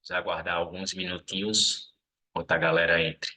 Vamos aguardar alguns minutinhos enquanto a galera entre.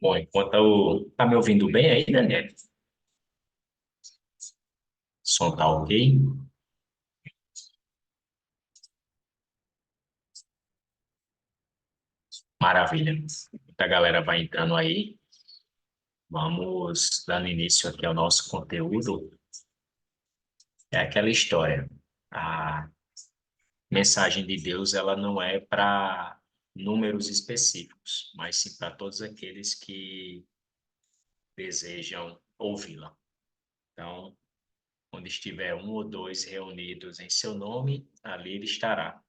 Bom, tá me ouvindo bem aí, Daniel? Som tá ok? Maravilha. A galera vai entrando aí. Vamos dando início aqui ao nosso conteúdo. É aquela história. A mensagem de Deus, ela não é para números específicos, mas sim para todos aqueles que desejam ouvi-la. Então, onde estiver um ou dois reunidos em seu nome, ali ele estará.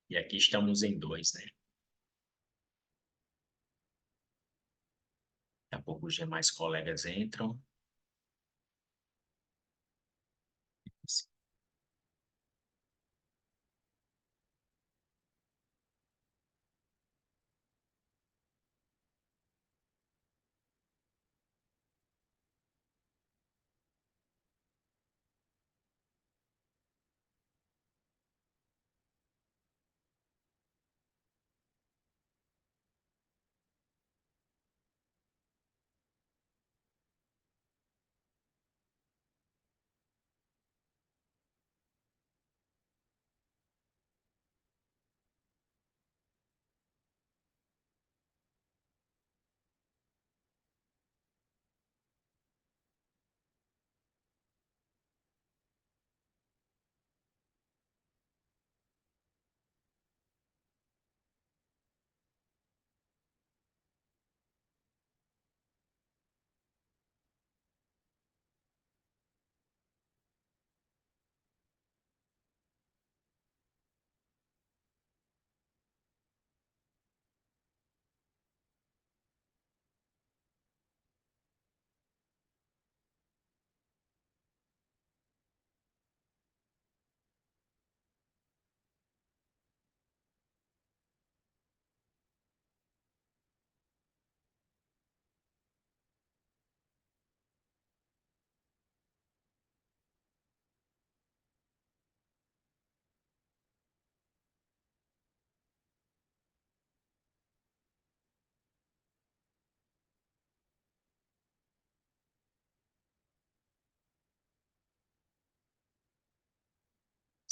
E aqui estamos em dois, né? Daqui a pouco os demais colegas entram.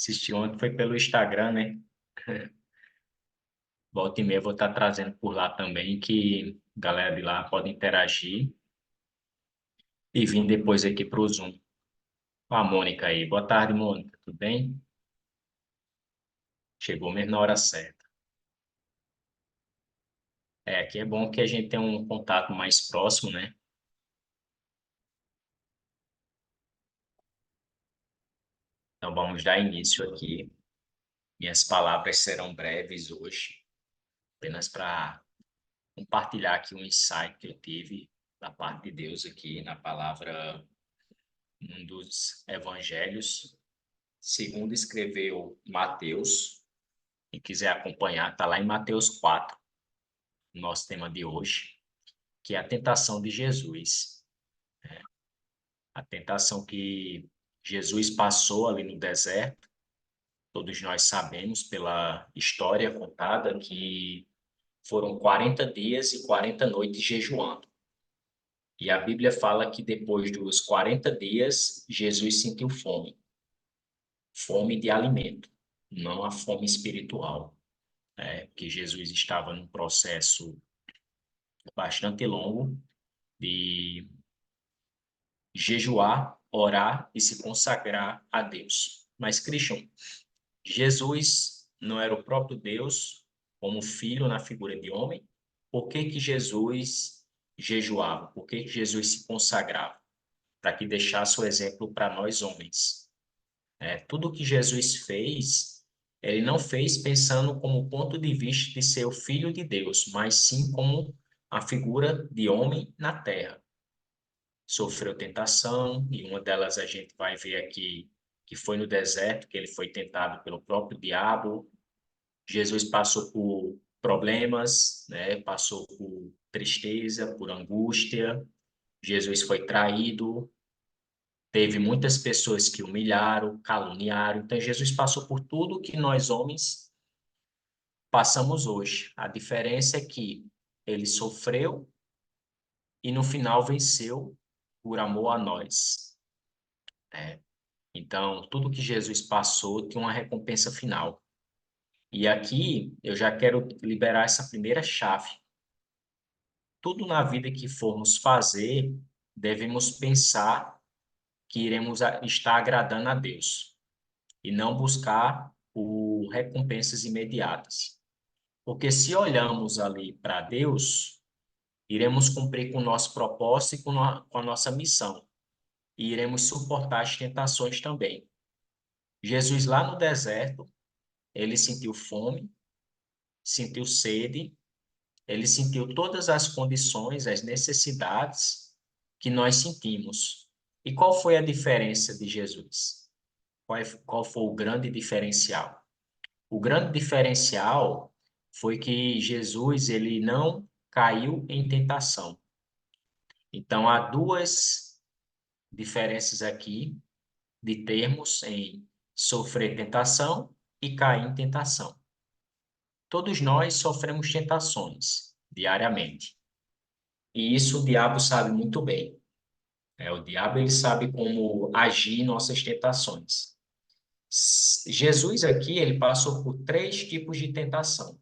Assisti ontem, foi pelo Instagram, né? Volta e meia eu vou estar trazendo por lá também, que a galera de lá pode interagir e vir depois aqui para o Zoom. Com a Mônica aí. Boa tarde, Mônica. Tudo bem? Chegou mesmo na hora certa. É, aqui é bom que a gente tem um contato mais próximo, né? Então vamos dar início aqui. Minhas palavras serão breves hoje, apenas para compartilhar aqui um insight que eu tive da parte de Deus aqui na palavra, um dos evangelhos, segundo escreveu Mateus. Quem quiser acompanhar, está lá em Mateus 4, nosso tema de hoje, que é a tentação de Jesus. A tentação que Jesus passou ali no deserto. Todos nós sabemos pela história contada que foram 40 dias e 40 noites jejuando. E a Bíblia fala que depois dos 40 dias, Jesus sentiu fome. Fome de alimento, não a fome espiritual. Que Jesus estava num processo bastante longo de jejuar, orar e se consagrar a Deus. Mas, Christian, Jesus não era o próprio Deus como filho na figura de homem? Por que que Jesus jejuava? Por que que Jesus se consagrava? Para que deixasse o exemplo para nós homens. Tudo que Jesus fez, ele não fez pensando como ponto de vista de ser o filho de Deus, mas sim como a figura de homem na terra. Sofreu tentação, e uma delas a gente vai ver aqui, que foi no deserto, que ele foi tentado pelo próprio diabo. Jesus passou por problemas, né? Passou por tristeza, por angústia. Jesus foi traído, teve muitas pessoas que humilharam, caluniaram. Então, Jesus passou por tudo que nós homens passamos hoje. A diferença é que ele sofreu e no final venceu por amor a nós. Então, tudo que Jesus passou tem uma recompensa final. E aqui eu já quero liberar essa primeira chave. Tudo na vida que formos fazer, devemos pensar que iremos estar agradando a Deus e não buscar por recompensas imediatas. Porque se olhamos ali para Deus, iremos cumprir com o nosso propósito e com a nossa missão. E iremos suportar as tentações também. Jesus lá no deserto, ele sentiu fome, sentiu sede, ele sentiu todas as condições, as necessidades que nós sentimos. E qual foi a diferença de Jesus? Qual foi o grande diferencial? O grande diferencial foi que Jesus ele não caiu em tentação. Então, há duas diferenças aqui de termos em sofrer tentação e cair em tentação. Todos nós sofremos tentações diariamente. E isso o diabo sabe muito bem. O diabo ele sabe como agir em nossas tentações. Jesus aqui ele passou por três tipos de tentação.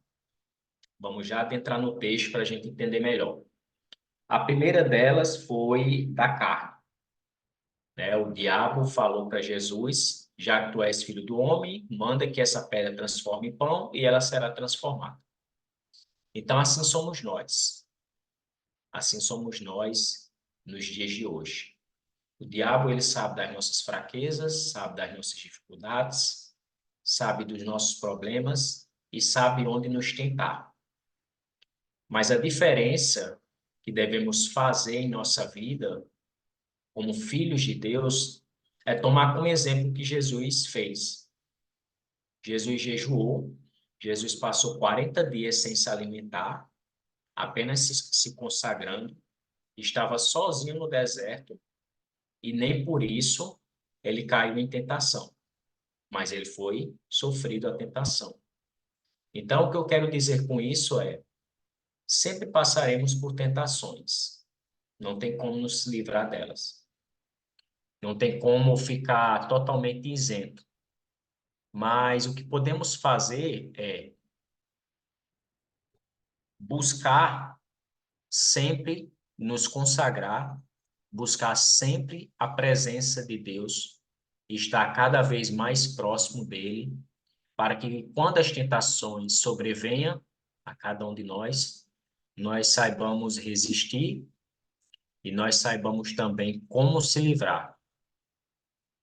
Vamos já adentrar no texto para a gente entender melhor. A primeira delas foi da carne. O diabo falou para Jesus: já que tu és filho do homem, manda que essa pedra transforme em pão e ela será transformada. Então, assim somos nós. Assim somos nós nos dias de hoje. O diabo, ele sabe das nossas fraquezas, sabe das nossas dificuldades, sabe dos nossos problemas e sabe onde nos tentar. Mas a diferença que devemos fazer em nossa vida, como filhos de Deus, é tomar como exemplo o que Jesus fez. Jesus jejuou, Jesus passou 40 dias sem se alimentar, apenas se consagrando, estava sozinho no deserto e nem por isso ele caiu em tentação, mas ele foi sofrido a tentação. Então, o que eu quero dizer com isso é, sempre passaremos por tentações, não tem como nos livrar delas. Não tem como ficar totalmente isento. Mas o que podemos fazer é buscar sempre nos consagrar, buscar sempre a presença de Deus, estar cada vez mais próximo dele, para que quando as tentações sobrevenham a cada um de nós saibamos resistir e nós saibamos também como se livrar.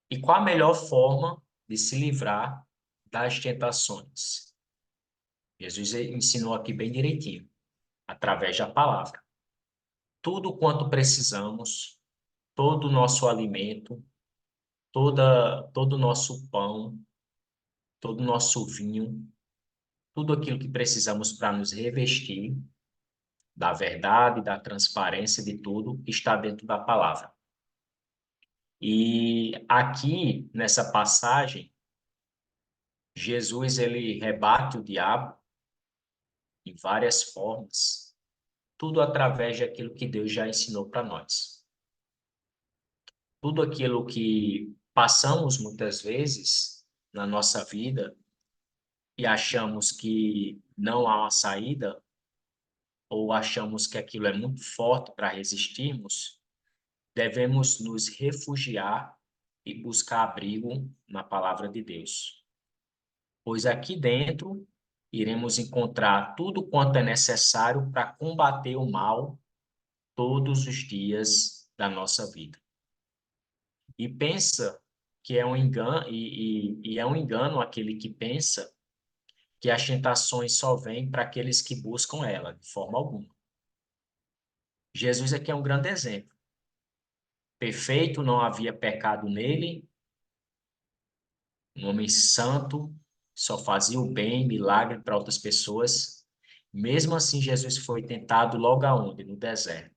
E qual a melhor forma de se livrar das tentações? Jesus ensinou aqui bem direitinho, através da palavra. Tudo quanto precisamos, todo o nosso alimento, todo o nosso pão, todo o nosso vinho, tudo aquilo que precisamos para nos revestir da verdade, da transparência de tudo, está dentro da palavra. E aqui, nessa passagem, Jesus ele rebate o diabo em várias formas, tudo através daquilo que Deus já ensinou para nós. Tudo aquilo que passamos muitas vezes na nossa vida e achamos que não há uma saída, ou achamos que aquilo é muito forte para resistirmos, devemos nos refugiar e buscar abrigo na palavra de Deus. Pois aqui dentro iremos encontrar tudo quanto é necessário para combater o mal todos os dias da nossa vida. E pensa que é um engano, e é um engano aquele que pensa que as tentações só vêm para aqueles que buscam ela, de forma alguma. Jesus aqui é um grande exemplo. Perfeito, não havia pecado nele, um homem santo, só fazia o bem, milagre para outras pessoas. Mesmo assim, Jesus foi tentado logo aonde? No deserto.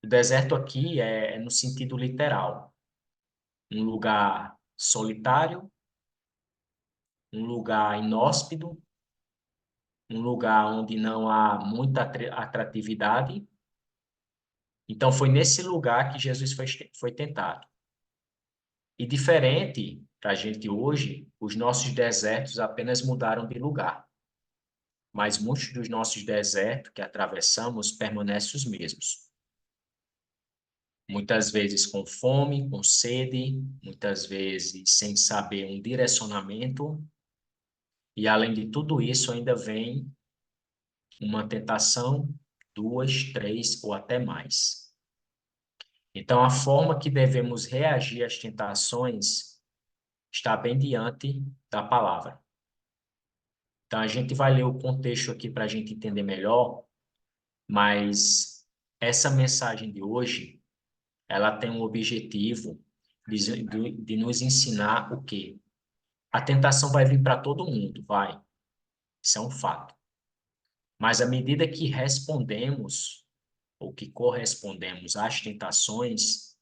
O deserto aqui é no sentido literal, um lugar solitário, um lugar inóspito, um lugar onde não há muita atratividade. Então, foi nesse lugar que Jesus foi tentado. E diferente para a gente hoje, os nossos desertos apenas mudaram de lugar. Mas muitos dos nossos desertos que atravessamos permanecem os mesmos. Muitas vezes com fome, com sede, muitas vezes sem saber um direcionamento. E além de tudo isso, ainda vem uma tentação, duas, três ou até mais. Então, a forma que devemos reagir às tentações está bem diante da palavra. Então, a gente vai ler o contexto aqui para a gente entender melhor, mas essa mensagem de hoje, ela tem um objetivo de nos ensinar o quê? A tentação vai vir para todo mundo, vai. Isso é um fato. Mas à medida que respondemos, ou que correspondemos às tentações,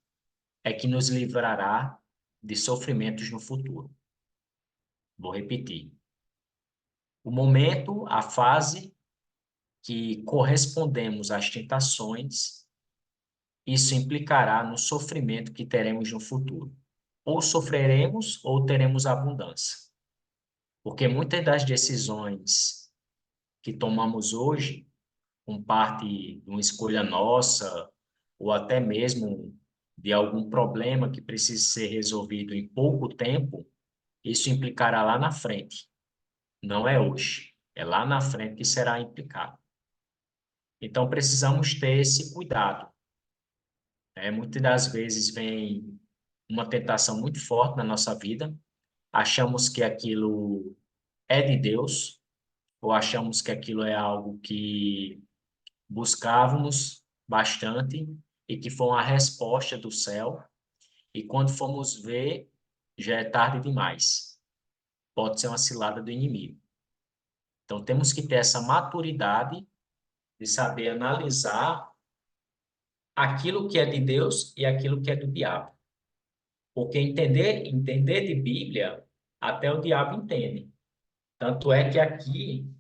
é que nos livrará de sofrimentos no futuro. Vou repetir. O momento, a fase que correspondemos às tentações, isso implicará no sofrimento que teremos no futuro. Ou sofreremos ou teremos abundância. Porque muitas das decisões que tomamos hoje, com parte de uma escolha nossa, ou até mesmo de algum problema que precise ser resolvido em pouco tempo, isso implicará lá na frente. Não é hoje, é lá na frente que será implicado. Então, precisamos ter esse cuidado. Muitas das vezes vem uma tentação muito forte na nossa vida, achamos que aquilo é de Deus, ou achamos que aquilo é algo que buscávamos bastante e que foi uma resposta do céu, e quando fomos ver, já é tarde demais. Pode ser uma cilada do inimigo. Então, temos que ter essa maturidade de saber analisar aquilo que é de Deus e aquilo que é do diabo. Porque entender de Bíblia, até o diabo entende. Tanto é que aqui,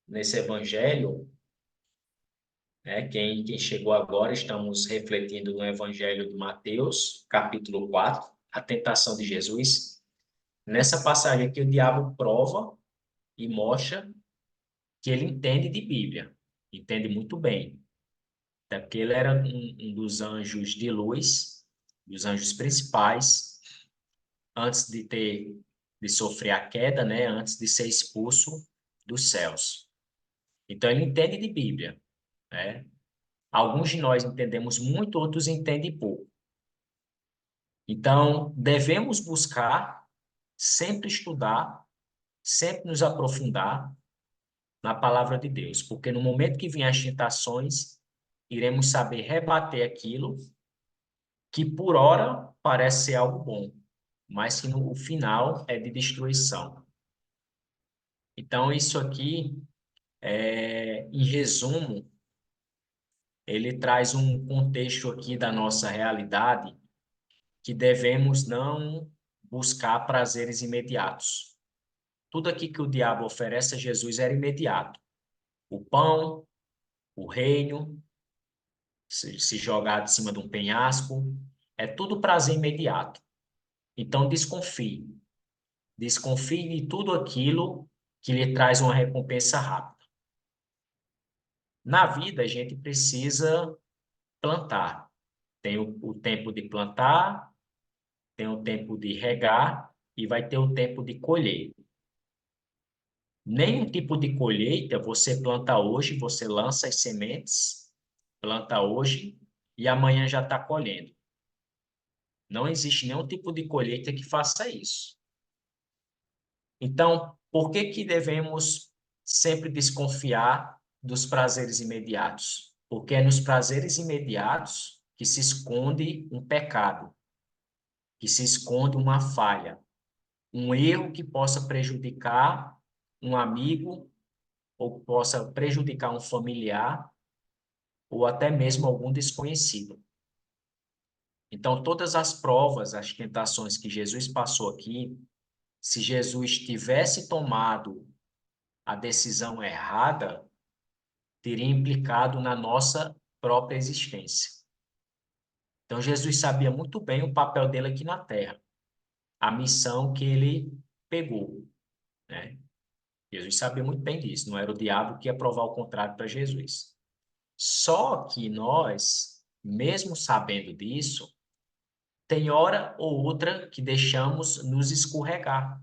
nesse evangelho, quem chegou agora, estamos refletindo no evangelho de Mateus, capítulo 4, a tentação de Jesus. Nessa passagem aqui, o diabo prova e mostra que ele entende de Bíblia, entende muito bem. Até porque ele era um dos anjos de luz, dos anjos principais, antes de sofrer a queda, né? Antes de ser expulso dos céus. Então, ele entende de Bíblia, né? Alguns de nós entendemos muito, outros entendem pouco. Então, devemos buscar, sempre estudar, sempre nos aprofundar na palavra de Deus, porque no momento que vier as tentações, iremos saber rebater aquilo que por hora parece ser algo bom, mas que no final é de destruição. Então, isso aqui, em resumo, ele traz um contexto aqui da nossa realidade que devemos não buscar prazeres imediatos. Tudo aqui que o diabo oferece a Jesus era imediato. O pão, o reino, se jogar de cima de um penhasco, é tudo prazer imediato. Então desconfie. Desconfie de tudo aquilo que lhe traz uma recompensa rápida. Na vida, a gente precisa plantar. Tem o tempo de plantar, tem o tempo de regar e vai ter o tempo de colher. Nenhum tipo de colheita você planta hoje, você lança as sementes, planta hoje e amanhã já está colhendo. Não existe nenhum tipo de colheita que faça isso. Então, por que que devemos sempre desconfiar dos prazeres imediatos? Porque é nos prazeres imediatos que se esconde um pecado, que se esconde uma falha, um erro que possa prejudicar um amigo ou possa prejudicar um familiar ou até mesmo algum desconhecido. Então, todas as provas, as tentações que Jesus passou aqui, se Jesus tivesse tomado a decisão errada, teria implicado na nossa própria existência. Então, Jesus sabia muito bem o papel dele aqui na Terra, a missão que ele pegou, né? Jesus sabia muito bem disso, não era o diabo que ia provar o contrário para Jesus. Só que nós, mesmo sabendo disso, tem hora ou outra que deixamos nos escorregar.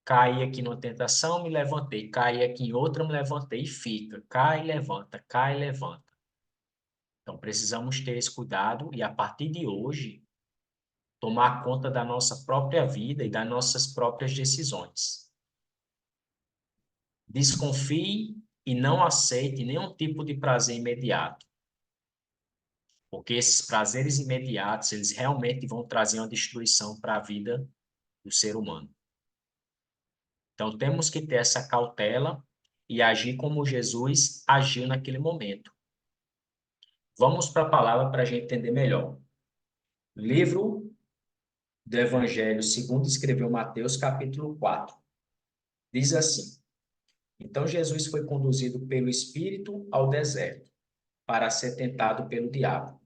Caí aqui numa tentação, me levantei. Caí aqui em outra, me levantei e fica. Cai, levanta, cai, levanta. Então, precisamos ter esse cuidado e, a partir de hoje, tomar conta da nossa própria vida e das nossas próprias decisões. Desconfie e não aceite nenhum tipo de prazer imediato, porque esses prazeres imediatos, eles realmente vão trazer uma destruição para a vida do ser humano. Então, temos que ter essa cautela e agir como Jesus agiu naquele momento. Vamos para a palavra para a gente entender melhor. Livro do Evangelho segundo escreveu Mateus, capítulo 4. Diz assim: Então Jesus foi conduzido pelo Espírito ao deserto, para ser tentado pelo diabo.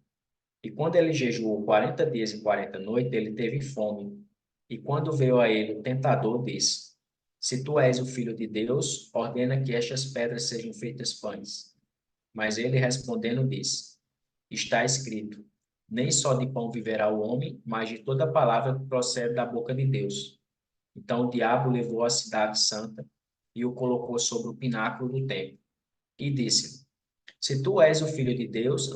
E quando ele jejuou 40 dias e 40 noites, ele teve fome. E quando veio a ele o tentador, disse: Se tu és o filho de Deus, ordena que estas pedras sejam feitas pães. Mas ele respondendo disse: Está escrito: Nem só de pão viverá o homem, mas de toda palavra que procede da boca de Deus. Então o diabo levou a cidade santa e o colocou sobre o pináculo do templo e disse: Se tu és o filho de Deus,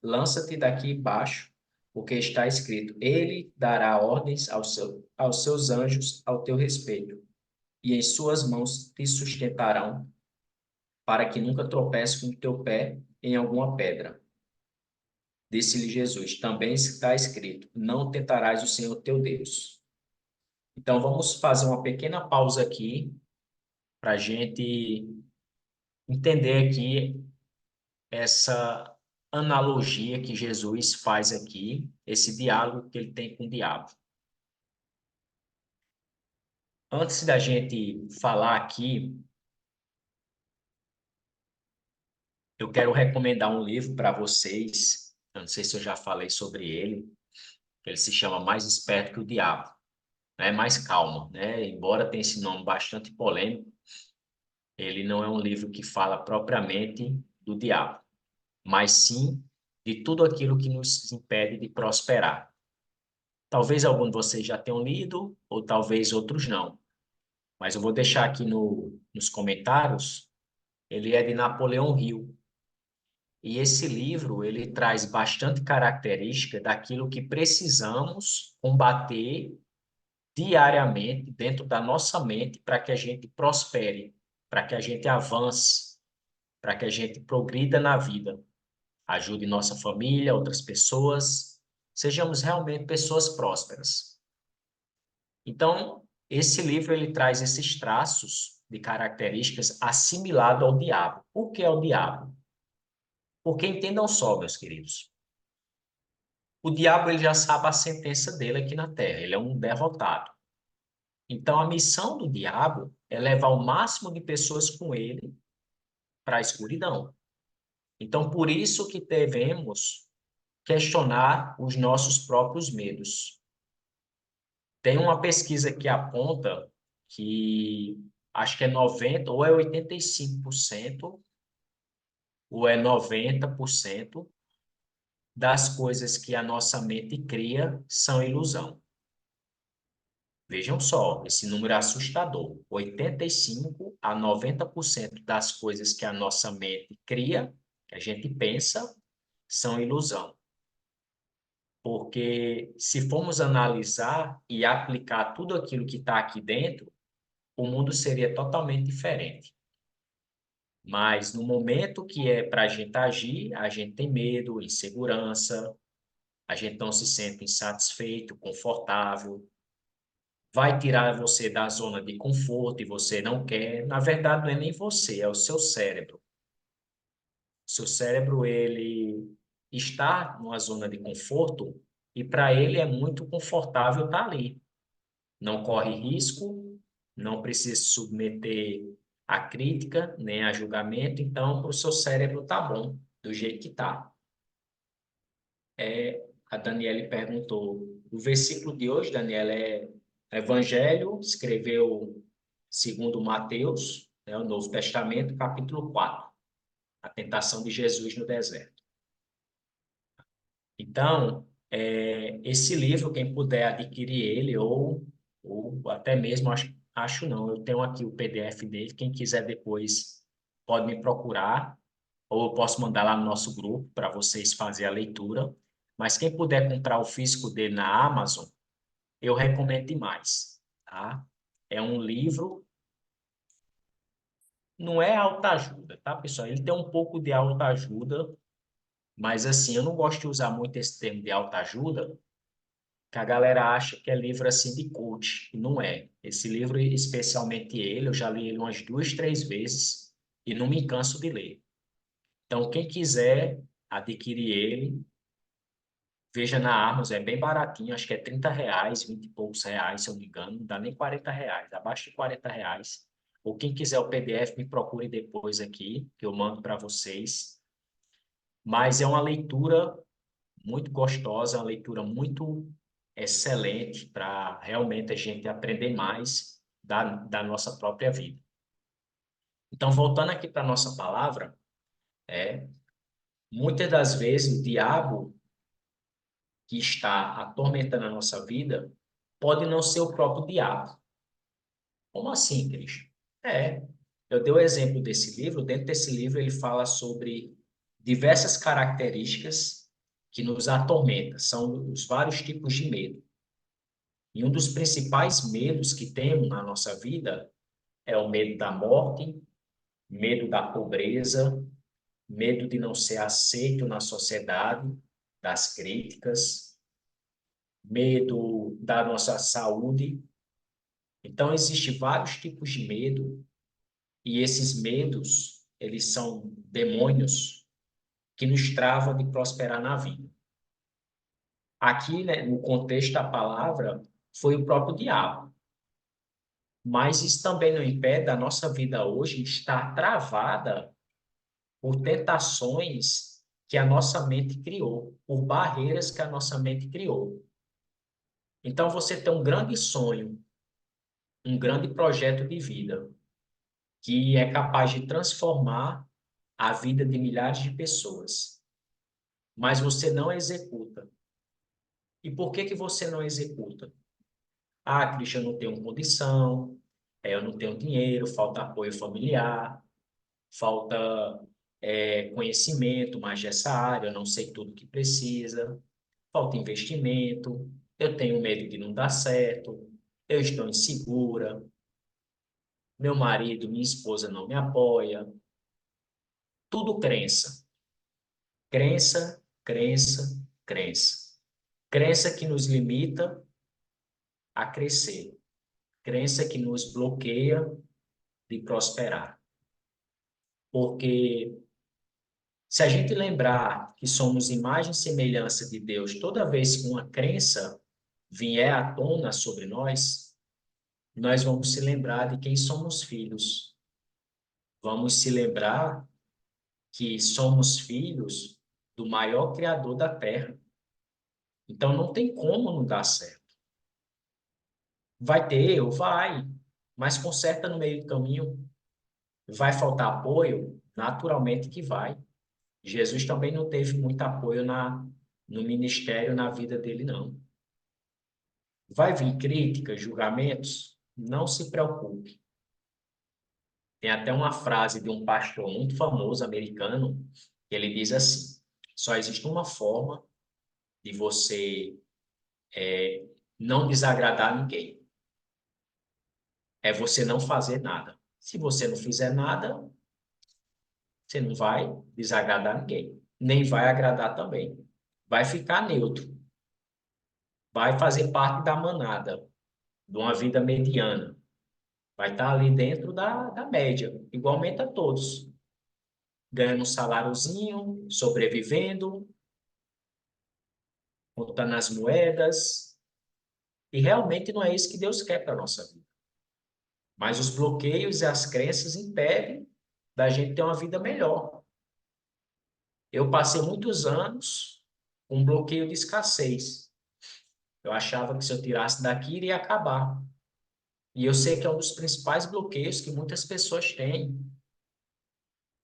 lança-te daqui baixo, porque está escrito: Ele dará ordens aos seus anjos ao teu respeito, e em suas mãos te sustentarão, para que nunca tropece com o teu pé em alguma pedra. Disse-lhe Jesus: Também está escrito: Não tentarás o Senhor teu Deus. Então vamos fazer uma pequena pausa aqui para a gente entender aqui essa analogia que Jesus faz aqui, esse diálogo que ele tem com o diabo. Antes da gente falar aqui, eu quero recomendar um livro para vocês. Eu não sei se eu já falei sobre ele. Ele se chama Mais Esperto que o Diabo. né, mais calma, né? Embora tenha esse nome bastante polêmico, ele não é um livro que fala propriamente do diabo, mas sim de tudo aquilo que nos impede de prosperar. Talvez algum de vocês já tenham lido, ou talvez outros não. Mas eu vou deixar aqui nos comentários. Ele é de Napoleão Hill. E esse livro, ele traz bastante característica daquilo que precisamos combater diariamente dentro da nossa mente para que a gente prospere, para que a gente avance, para que a gente progrida na vida, ajude nossa família, outras pessoas, sejamos realmente pessoas prósperas. Então, esse livro ele traz esses traços de características assimilado ao diabo. O que é o diabo? Porque entendam só, meus queridos, o diabo ele já sabe a sentença dele aqui na Terra, ele é um derrotado. Então, a missão do diabo é levar o máximo de pessoas com ele para a escuridão. Então, por isso que devemos questionar os nossos próprios medos. Tem uma pesquisa que aponta que acho que é 90 ou é 85% ou é 90% das coisas que a nossa mente cria são ilusão. Vejam só, esse número é assustador. 85 a 90% das coisas que a nossa mente cria, que a gente pensa, são ilusão. Porque se formos analisar e aplicar tudo aquilo que está aqui dentro, o mundo seria totalmente diferente. Mas no momento que é para a gente agir, a gente tem medo, insegurança, a gente não se sente insatisfeito, confortável, vai tirar você da zona de conforto e você não quer. Na verdade, não é nem você, é o seu cérebro. O seu cérebro, ele está numa zona de conforto e para ele é muito confortável estar ali. Não corre risco, não precisa se submeter a crítica, nem a julgamento, então para o seu cérebro tá bom, do jeito que tá. A Daniele perguntou, o versículo de hoje, Daniela, é Evangelho, escreveu segundo Mateus, né, o Novo Testamento, capítulo 4, a tentação de Jesus no deserto. Então, esse livro, quem puder adquirir ele, ou até mesmo, acho não, eu tenho aqui o PDF dele, quem quiser depois pode me procurar, ou eu posso mandar lá no nosso grupo para vocês fazerem a leitura. Mas quem puder comprar o físico dele na Amazon, eu recomendo demais, tá? É um livro, não é autoajuda, tá, pessoal? Ele tem um pouco de autoajuda, mas assim, eu não gosto de usar muito esse termo de autoajuda, que a galera acha que é livro assim de coach, e não é. Esse livro, especialmente ele, eu já li ele umas 2, 3 vezes e não me canso de ler. Então, quem quiser adquirir ele, veja na Amazon, é bem baratinho, acho que é R$ 30, 20 e poucos reais, se eu não me engano, não dá nem R$ 40, abaixo de R$ 40. Ou quem quiser o PDF, me procure depois aqui, que eu mando para vocês. Mas é uma leitura muito gostosa, uma leitura muito excelente para realmente a gente aprender mais da nossa própria vida. Então, voltando aqui para a nossa palavra, muitas das vezes o diabo que está atormentando a nossa vida pode não ser o próprio diabo. Como assim, Cristo? É, eu dei o exemplo desse livro. Dentro desse livro, ele fala sobre diversas características que nos atormentam. São os vários tipos de medo. E um dos principais medos que temos na nossa vida é o medo da morte, medo da pobreza, medo de não ser aceito na sociedade, das críticas, medo da nossa saúde. Então, existem vários tipos de medo, e esses medos, eles são demônios que nos travam de prosperar na vida. Aqui, né, no contexto da palavra, foi o próprio diabo. Mas isso também não impede a nossa vida hoje estar travada por tentações que a nossa mente criou, por barreiras que a nossa mente criou. Então, você tem um grande sonho, um grande projeto de vida, que é capaz de transformar a vida de milhares de pessoas, mas você não executa. E por que que você não executa? Ah, Cristian, eu não tenho condição, eu não tenho dinheiro, falta apoio familiar, falta conhecimento mais dessa área, eu não sei tudo que precisa, falta investimento, eu tenho medo de não dar certo, eu estou insegura, meu marido, minha esposa não me apoia. Tudo crença. Crença, crença, crença. Crença que nos limita a crescer. Crença que nos bloqueia de prosperar. Porque se a gente lembrar que somos imagem e semelhança de Deus, toda vez que uma crença vier à tona sobre nós vamos se lembrar de quem somos filhos. Vamos se lembrar que somos filhos do maior criador da terra. Então não tem como não dar certo. Vai ter erro? Vai, mas conserta no meio do caminho. Vai faltar apoio? Naturalmente que vai. Jesus também não teve muito apoio no ministério, na vida dele, não. Vai vir críticas, julgamentos? Não se preocupe. Tem até uma frase de um pastor muito famoso americano, que ele diz assim: só existe uma forma de você não desagradar ninguém. É você não fazer nada. Se você não fizer nada, você não vai desagradar ninguém, nem vai agradar também. Vai ficar neutro, vai fazer parte da manada, de uma vida mediana. Vai estar ali dentro da média, igualmente a todos. Ganhando um saláriozinho, sobrevivendo, contando as moedas. E realmente não é isso que Deus quer para a nossa vida. Mas os bloqueios e as crenças impedem da gente ter uma vida melhor. Eu passei muitos anos com um bloqueio de escassez. Eu achava que se eu tirasse daqui iria acabar. E eu sei que é um dos principais bloqueios que muitas pessoas têm.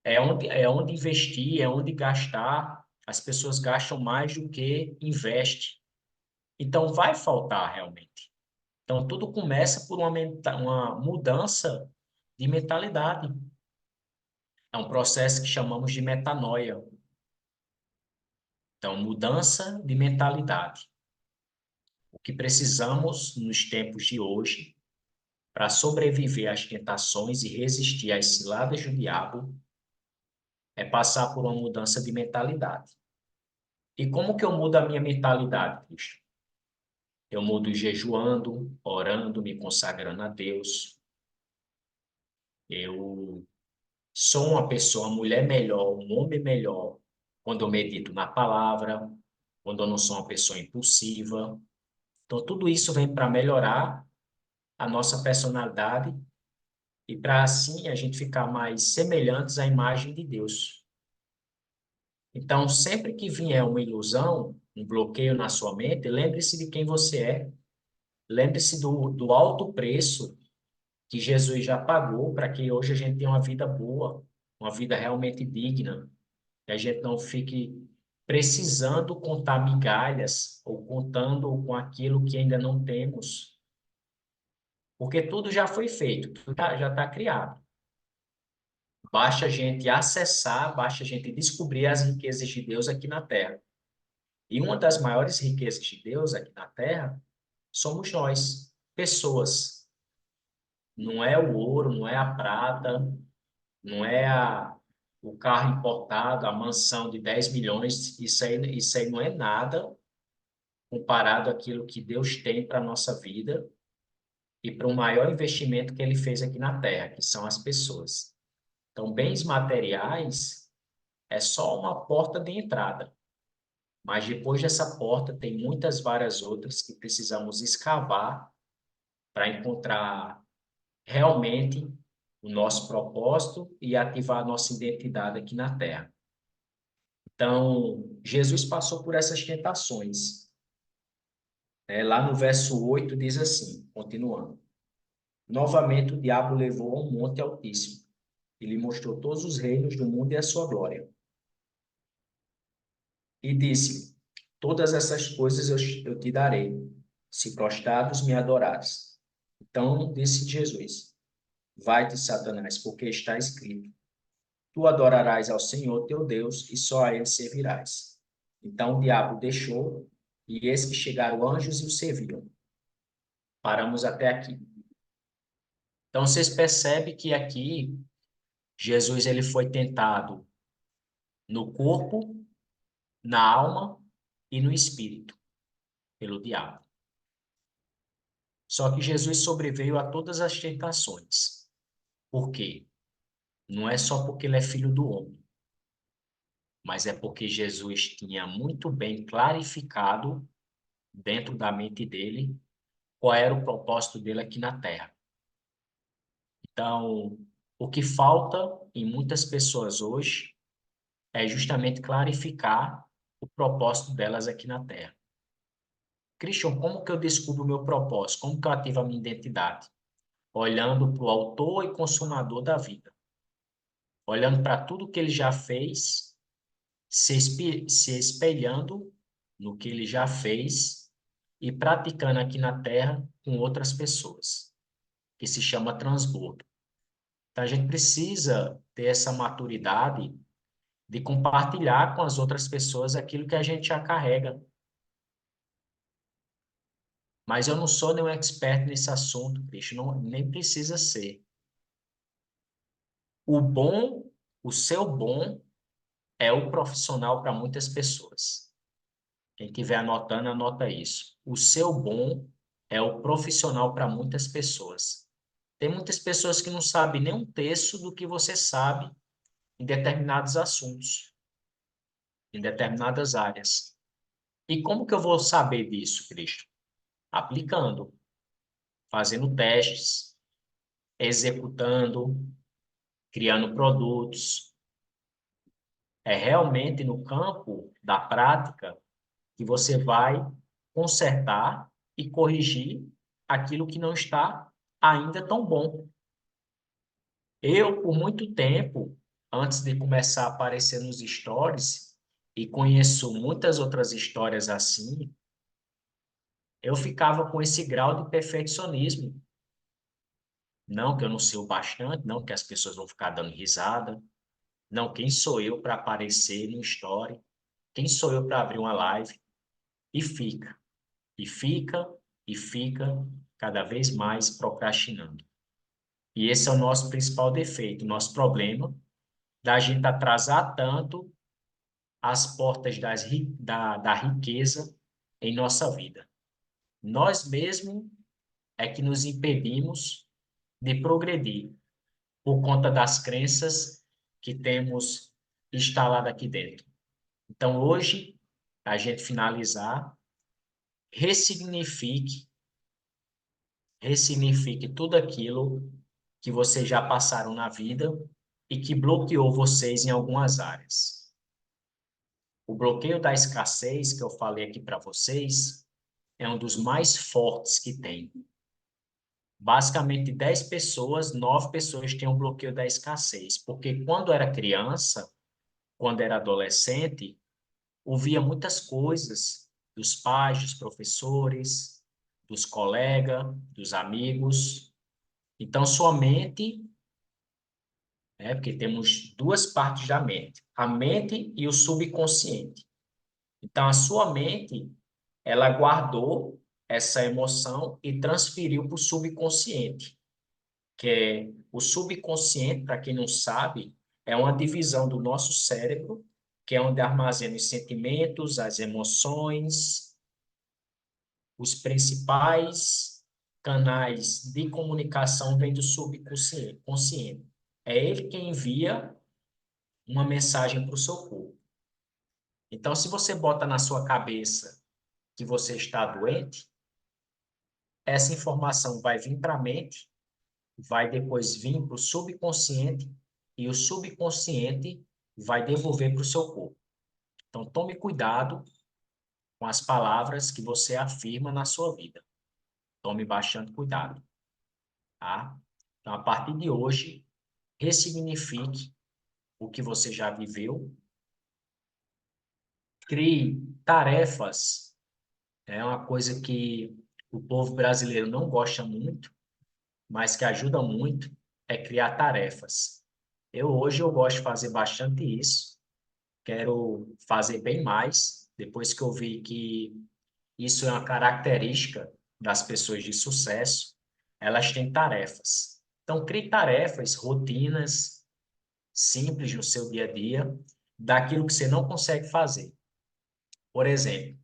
É onde investir, é onde gastar. As pessoas gastam mais do que investem. Então vai faltar realmente. Então tudo começa por uma mudança de mentalidade. É um processo que chamamos de metanoia. Então, mudança de mentalidade. O que precisamos nos tempos de hoje para sobreviver às tentações e resistir às ciladas do diabo é passar por uma mudança de mentalidade. E como que eu mudo a minha mentalidade, Cristo? Eu mudo jejuando, orando, me consagrando a Deus. Eu sou uma pessoa, uma mulher melhor, um homem melhor, quando eu medito na palavra, quando eu não sou uma pessoa impulsiva. Então, tudo isso vem para melhorar a nossa personalidade e para assim a gente ficar mais semelhantes à imagem de Deus. Então, sempre que vier uma ilusão, um bloqueio na sua mente, lembre-se de quem você é. Lembre-se do alto preço que Jesus já pagou para que hoje a gente tenha uma vida boa, uma vida realmente digna, que a gente não fique precisando contar migalhas ou contando com aquilo que ainda não temos, porque tudo já foi feito, tudo já está criado. Basta a gente acessar, basta a gente descobrir as riquezas de Deus aqui na Terra. E uma das maiores riquezas de Deus aqui na Terra somos nós, pessoas. Não é o ouro, não é a prata, não é o carro importado, a mansão de 10 milhões. Isso aí não é nada comparado àquilo que Deus tem para a nossa vida e para o maior investimento que Ele fez aqui na Terra, que são as pessoas. Então, bens materiais é só uma porta de entrada. Mas depois dessa porta tem muitas várias outras que precisamos escavar para encontrar realmente o nosso propósito e ativar a nossa identidade aqui na Terra. Então, Jesus passou por essas tentações. Lá no verso 8 diz assim, continuando. Novamente o diabo levou a um monte altíssimo e lhe mostrou todos os reinos do mundo e a sua glória. E disse: Todas essas coisas eu te darei, se prostrados me adorares. Então disse Jesus: Vai-te, Satanás, porque está escrito: Tu adorarás ao Senhor teu Deus e só a ele servirás. Então o diabo deixou, e eis que chegaram anjos e o serviam. Paramos até aqui. Então vocês percebem que aqui Jesus ele foi tentado no corpo, na alma e no espírito pelo diabo. Só que Jesus sobreveio a todas as tentações. Por quê? Não é só porque ele é filho do homem, mas é porque Jesus tinha muito bem clarificado dentro da mente dele qual era o propósito dele aqui na Terra. Então, o que falta em muitas pessoas hoje é justamente clarificar o propósito delas aqui na Terra. Christian, como que eu descubro o meu propósito? Como que eu ativo a minha identidade? Olhando para o autor e consumador da vida. Olhando para tudo que ele já fez, se espelhando no que ele já fez e praticando aqui na Terra com outras pessoas, que se chama transbordo. Então, a gente precisa ter essa maturidade de compartilhar com as outras pessoas aquilo que a gente já carrega. Mas eu não sou nenhum expert nesse assunto, bicho, não, nem precisa ser. O bom, o seu bom é o profissional para muitas pessoas. Quem estiver anotando, anota isso. O seu bom é o profissional para muitas pessoas. Tem muitas pessoas que não sabem nem um terço do que você sabe em determinados assuntos, em determinadas áreas. E como que eu vou saber disso, Cristo? Aplicando, fazendo testes, executando, criando produtos. É realmente no campo da prática que você vai consertar e corrigir aquilo que não está ainda tão bom. Eu, por muito tempo, antes de começar a aparecer nos stories, e conheço muitas outras histórias assim, eu ficava com esse grau de perfeccionismo. Não que eu não sei o bastante, não que as pessoas vão ficar dando risada. Não, quem sou eu para aparecer no story? Quem sou eu para abrir uma live? E fica, e fica, e fica cada vez mais procrastinando. E esse é o nosso principal defeito, o nosso problema da gente atrasar tanto as portas da riqueza em nossa vida. Nós mesmos é que nos impedimos de progredir por conta das crenças que temos instalado aqui dentro. Então, hoje, a gente finalizar, ressignifique, ressignifique tudo aquilo que vocês já passaram na vida e que bloqueou vocês em algumas áreas. O bloqueio da escassez, que eu falei aqui para vocês, é um dos mais fortes que tem. Basicamente, 10 pessoas, 9 pessoas têm um bloqueio da escassez, porque quando era criança, quando era adolescente, ouvia muitas coisas dos pais, dos professores, dos colegas, dos amigos. Então, sua mente, porque temos duas partes da mente, a mente e o subconsciente. Então, a sua mente, ela guardou essa emoção e transferiu para o subconsciente, que é o subconsciente, para quem não sabe, é uma divisão do nosso cérebro, que é onde armazena os sentimentos, as emoções, os principais canais de comunicação vêm do subconsciente. É ele que envia uma mensagem para o seu corpo. Então, se você bota na sua cabeça que você está doente, essa informação vai vir para a mente, vai depois vir para o subconsciente e o subconsciente vai devolver para o seu corpo. Então, tome cuidado com as palavras que você afirma na sua vida. Tome bastante cuidado, tá? Então, a partir de hoje, ressignifique o que você já viveu, crie tarefas, é uma coisa que o povo brasileiro não gosta muito, mas que ajuda muito, é criar tarefas. Hoje eu gosto de fazer bastante isso, quero fazer bem mais, depois que eu vi que isso é uma característica das pessoas de sucesso, elas têm tarefas. Então, crie tarefas, rotinas simples no seu dia a dia, daquilo que você não consegue fazer. Por exemplo,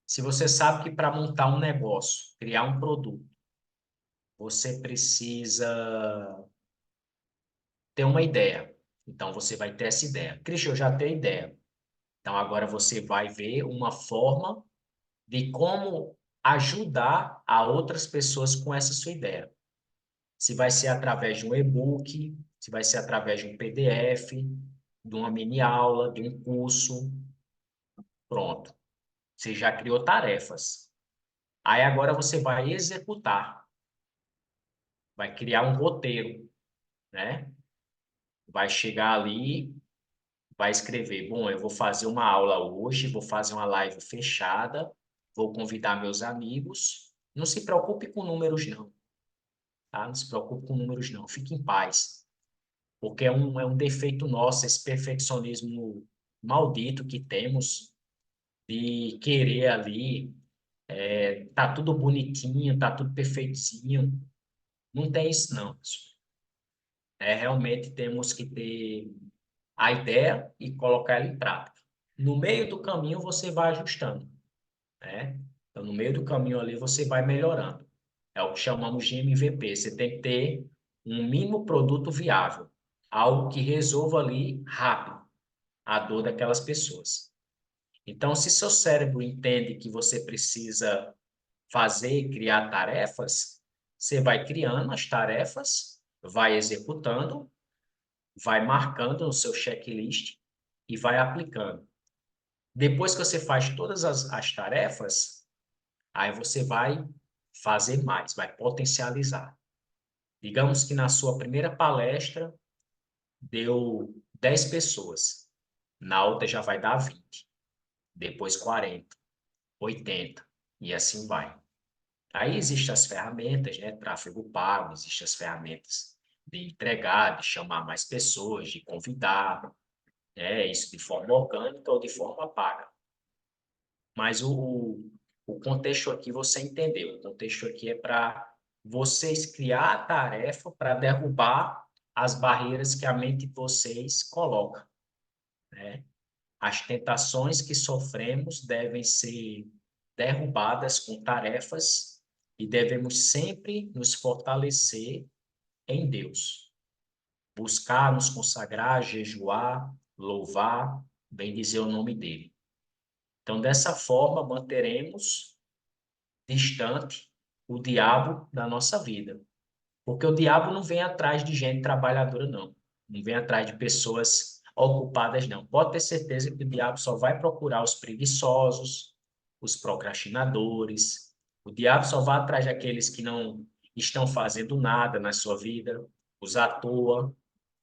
se você sabe que para montar um negócio, criar um produto, você precisa ter uma ideia. Então, você vai ter essa ideia. Cristian, eu já tenho ideia. Então, agora você vai ver uma forma de como ajudar a outras pessoas com essa sua ideia. Se vai ser através de um e-book, se vai ser através de um PDF, de uma mini aula, de um curso, pronto. Você já criou tarefas. Aí agora você vai executar, vai criar um roteiro, né? Vai chegar ali, vai escrever, bom, eu vou fazer uma aula hoje, vou fazer uma live fechada, vou convidar meus amigos. Não se preocupe com números, não, tá? Não se preocupe com números, não. Fique em paz, porque é um defeito nosso, esse perfeccionismo maldito que temos de querer ali, tá tudo bonitinho, tá tudo perfeitinho. Não tem isso, não, pessoal. Realmente temos que ter a ideia e colocar ela em prática. No meio do caminho, você vai ajustando, né? Então, no meio do caminho ali, você vai melhorando. É o que chamamos de MVP. Você tem que ter um mínimo produto viável, algo que resolva ali rápido a dor daquelas pessoas. Então, se seu cérebro entende que você precisa fazer, criar tarefas, você vai criando as tarefas, vai executando, vai marcando no seu checklist e vai aplicando. Depois que você faz todas as tarefas, aí você vai fazer mais, vai potencializar. Digamos que na sua primeira palestra deu 10 pessoas, na outra já vai dar 20, depois 40, 80 e assim vai. Aí existem as ferramentas, né? Tráfego pago, existem as ferramentas de entregar, de chamar mais pessoas, de convidar, isso de forma orgânica ou de forma paga. Mas o contexto aqui você entendeu. O contexto aqui é para vocês criar a tarefa para derrubar as barreiras que a mente de vocês coloca, né? As tentações que sofremos devem ser derrubadas com tarefas e devemos sempre nos fortalecer em Deus. Buscar, nos consagrar, jejuar, louvar, bendizer o nome dele. Então, dessa forma, manteremos distante o diabo da nossa vida. Porque o diabo não vem atrás de gente trabalhadora, não. Não vem atrás de pessoas ocupadas, não. Pode ter certeza que o diabo só vai procurar os preguiçosos, os procrastinadores. O diabo só vai atrás daqueles que não estão fazendo nada na sua vida, os à toa.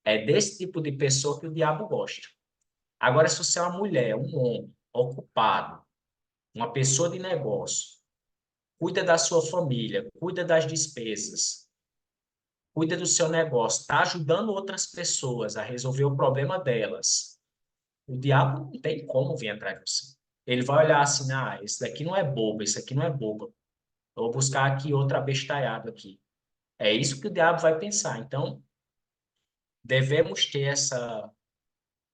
É desse tipo de pessoa que o diabo gosta. Agora, se você é uma mulher, um homem ocupado, uma pessoa de negócio, cuida da sua família, cuida das despesas, cuida do seu negócio, está ajudando outras pessoas a resolver o problema delas, o diabo não tem como vir atrás de você. Ele vai olhar assim, esse daqui não é bobo, esse aqui não é bobo. Eu vou buscar aqui outra abestalhada aqui. É isso que o diabo vai pensar. Então, devemos ter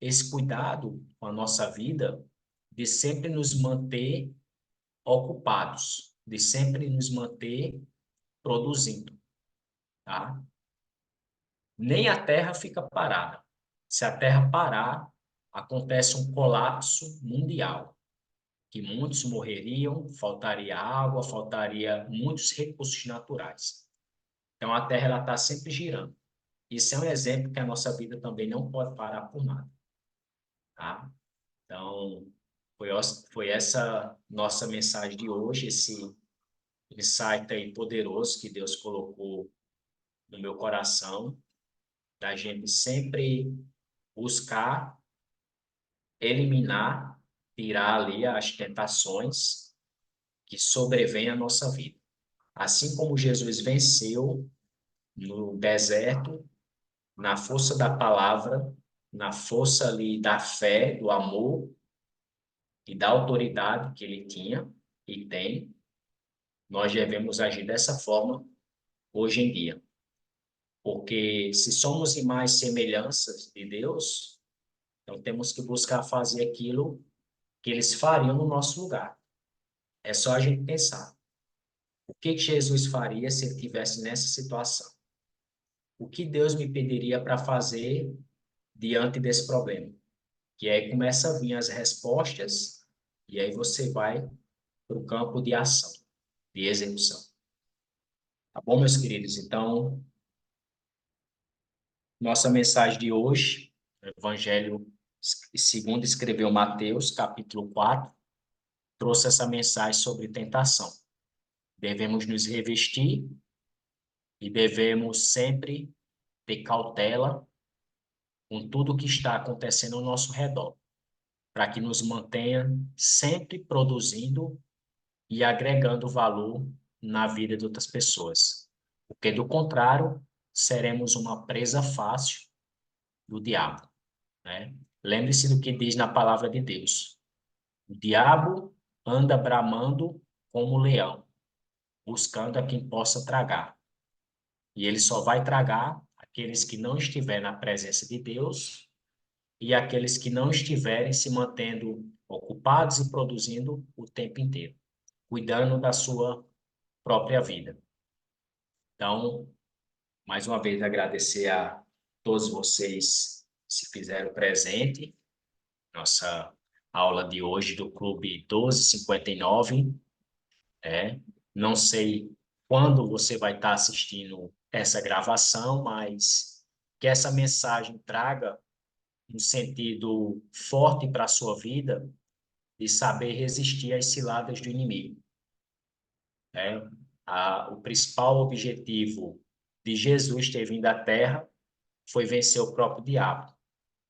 esse cuidado com a nossa vida de sempre nos manter ocupados, de sempre nos manter produzindo, tá? Nem a Terra fica parada. Se a Terra parar, acontece um colapso mundial, que muitos morreriam, faltaria água, faltaria muitos recursos naturais. Então a Terra ela está sempre girando. Isso é um exemplo que a nossa vida também não pode parar por nada, tá? Então Foi essa nossa mensagem de hoje, esse insight aí poderoso que Deus colocou no meu coração, da gente sempre buscar eliminar, tirar ali as tentações que sobrevêm à nossa vida. Assim como Jesus venceu no deserto, na força da palavra, na força ali da fé, do amor e da autoridade que ele tinha e tem, nós devemos agir dessa forma hoje em dia. Porque se somos imagens e semelhanças de Deus, então temos que buscar fazer aquilo que eles fariam no nosso lugar. É só a gente pensar. O que Jesus faria se ele estivesse nessa situação? O que Deus me pediria para fazer diante desse problema? Que aí começa a vir as respostas e aí você vai para o campo de ação, de execução. Tá bom, meus queridos? Então, nossa mensagem de hoje, Evangelho segundo escreveu Mateus, capítulo 4, trouxe essa mensagem sobre tentação. Devemos nos revestir e devemos sempre ter cautela com tudo o que está acontecendo ao nosso redor, para que nos mantenha sempre produzindo e agregando valor na vida de outras pessoas. Porque, do contrário, seremos uma presa fácil do diabo, né? Lembre-se do que diz na palavra de Deus. O diabo anda bramando como leão, buscando a quem possa tragar. E ele só vai tragar aqueles que não estiverem na presença de Deus e aqueles que não estiverem se mantendo ocupados e produzindo o tempo inteiro, cuidando da sua própria vida. Então, mais uma vez, agradecer a todos vocês que se fizeram presente. Nossa aula de hoje do Clube 1259. Não sei quando você vai estar assistindo essa gravação, mas que essa mensagem traga um sentido forte para a sua vida de saber resistir às ciladas do inimigo. O principal objetivo de Jesus ter vindo à Terra foi vencer o próprio diabo.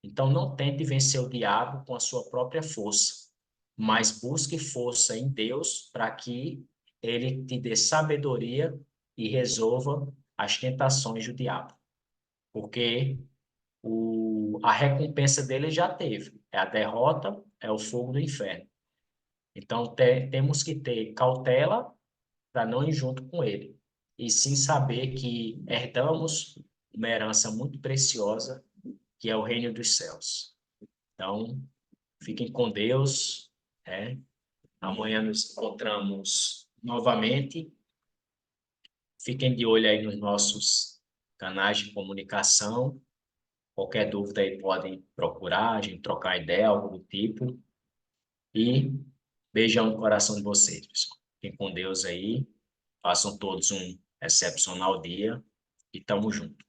Então, não tente vencer o diabo com a sua própria força, mas busque força em Deus para que ele te dê sabedoria e resolva as tentações do diabo. Porque a recompensa dele já teve. É a derrota, é o fogo do inferno. Então, temos que ter cautela para não ir junto com ele. E sim saber que herdamos uma herança muito preciosa, que é o reino dos céus. Então, fiquem com Deus. Amanhã nos encontramos novamente. Fiquem de olho aí nos nossos canais de comunicação. Qualquer dúvida aí podem procurar, a gente trocar ideia, algo do tipo. E beijão no coração de vocês, pessoal. Fiquem com Deus aí. Façam todos um excepcional dia e tamo junto.